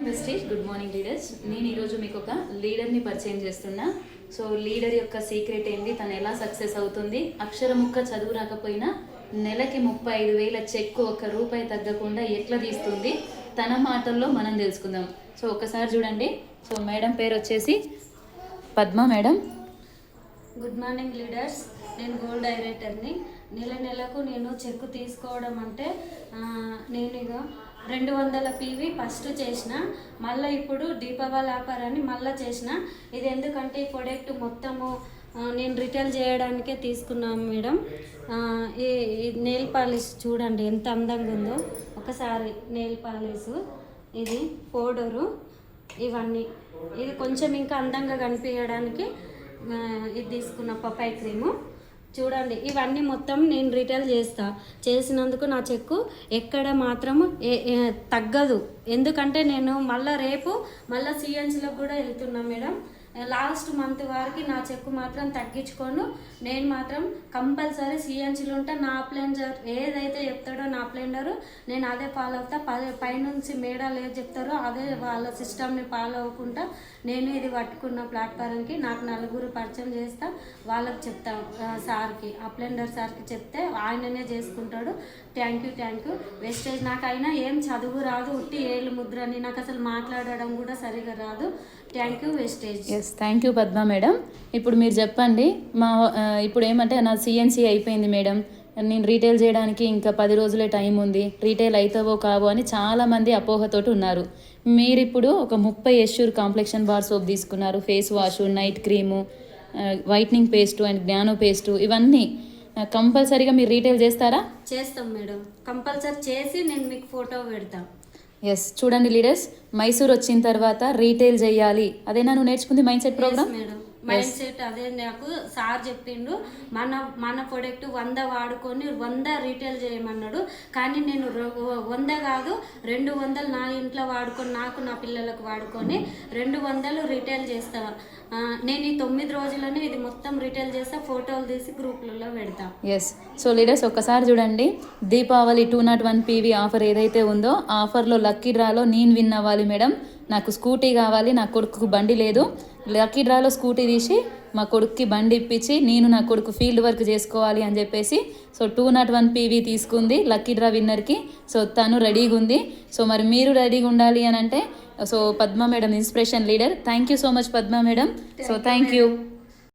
Wastage good morning leaders. నేను ఈరోజు మీకు ఒక లీడర్ని పరిచయం చేస్తున్నా. సో లీడర్ యొక్క సీక్రెట్ ఏంటి, తను ఎలా సక్సెస్ అవుతుంది, అక్షరముక్క చదువు రాకపోయినా నెలకి 35,000 చెక్కు ₹1 తగ్గకుండా ఎట్లా తీస్తుంది, తన మాటల్లో మనం తెలుసుకుందాం. సో ఒకసారి చూడండి. సో మేడం పేరు వచ్చేసి Padma madam. Good morning leaders. నేను గోల్డ్ డైరెక్టర్ని. నెలకు నేను చెక్కు తీసుకోవడం అంటే నేను ఇక 200 PV ఫస్ట్ చేసిన, మళ్ళీ ఇప్పుడు దీపావళి ఆఫర్ అని మళ్ళీ చేసిన. ఇది ఎందుకంటే ఈ ప్రొడక్ట్ మొత్తము నేను రిటైల్ చేయడానికే తీసుకున్నాను మేడం. ఈ నెయిల్ పాలిష్ చూడండి ఎంత అందంగా ఉందో. ఒకసారి నెయిల్ పాలిష్, ఇది పౌడరు, ఇవన్నీ ఇది కొంచెం ఇంకా అందంగా కనిపించడానికి ఇది తీసుకున్న పపాయి క్రీము చూడండి. ఇవన్నీ మొత్తం నేను రిటైల్ చేసినందుకు నా చెక్కు ఎక్కడ మాత్రం తగ్గదు. ఎందుకంటే నేను రేపు మళ్ళీ సిఎన్సీలో కూడా వెళ్తున్నా మేడం. లాస్ట్ మంత్ వారికి నా చెక్కు మాత్రం తగ్గించుకోను. నేను మాత్రం కంపల్సరీ సిఎన్సీలో ఉంటా. నా అప్లెండర్ ఏదైతే చెప్తాడో నా అప్లెండరు నేను అదే ఫాలో అవుతా. పైనుంచి మేడాలు ఏది చెప్తారో అదే వాళ్ళ సిస్టమ్ని ఫాలో అవ్వకుండా నేను ఇది పట్టుకున్న ప్లాట్ఫారంకి నాకు 4 పరిచయం చేస్తా. వాళ్ళకి చెప్తా, సార్కి అప్లెండర్ సార్కి చెప్తే ఆయననే చేసుకుంటాడు. Thank you. వెస్టేజ్ నాకైనా ఏం చదువు రాదు, ఉట్టి ఏళ్ళు ముద్రని, నాకు అసలు మాట్లాడడం కూడా సరిగా రాదు. థ్యాంక్ యూ వెస్టేజ్. Yes, thank you Padma madam. ఇప్పుడు మీరు చెప్పండి. ఇప్పుడు ఏమంటే నా సిఎన్సీ అయిపోయింది మేడం, నేను రీటైల్ చేయడానికి ఇంకా 10 రోజులే టైం ఉంది, రీటైల్ అవుతావో కావో అని చాలామంది అపోహతోటి ఉన్నారు. మీరు ఇప్పుడు ఒక 30 ఎష్యూర్ కాంప్లెక్షన్ బార్ సోప్ తీసుకున్నారు, face wash, night cream, whitening paste and జ్ఞానో పేస్టు, ఇవన్నీ కంపల్సరీగా మీరు రీటైల్ చేస్తారా? చేస్తాం మేడం, కంపల్సరీ చేసి నేను మీకు ఫోటో పెడతాం. ఎస్, చూడండి లీడర్స్, మైసూర్ వచ్చిన తర్వాత రీటైల్ చేయాలి, అదేనా నువ్వు నేర్చుకుంది mind set program? Madam mind set అదే నాకు సార్ చెప్పిండు. మన ప్రొడక్ట్ 100 వాడుకొని 100 రీటైల్ చేయమన్నాడు. కానీ నేను 100 కాదు 200 నా ఇంట్లో వాడుకొని, నాకు నా పిల్లలకు వాడుకొని 200 రీటైల్ చేస్తాను. నేను ఈ 9 రోజులని ఇది మొత్తం రీటైల్ చేస్తా. ఫోటోలు తీసి గ్రూప్లలో పెడతా. ఎస్, సో లీడర్స్ ఒక్కసారి చూడండి. దీపావళి 201 PV ఆఫర్ ఏదైతే ఉందో ఆఫర్లో లక్కీ డ్రాలో నేను విన్ అవ్వాలి మేడం. నాకు స్కూటీ కావాలి, నా కొడుకుకు బండి లేదు. లక్కీ డ్రాలో స్కూటీ తీసి మా కొడుకుకి బండి ఇప్పించి నేను నా కొడుకు ఫీల్డ్ వర్క్ చేసుకోవాలి అని చెప్పేసి సో 201 PV తీసుకుంది లక్కీ డ్రా విన్నర్కి. సో తను రెడీగా ఉంది. సో మరి మీరు రెడీగా ఉండాలి అని అంటే so Padma madam inspiration leader. Thank you so much Padma madam. So thank you.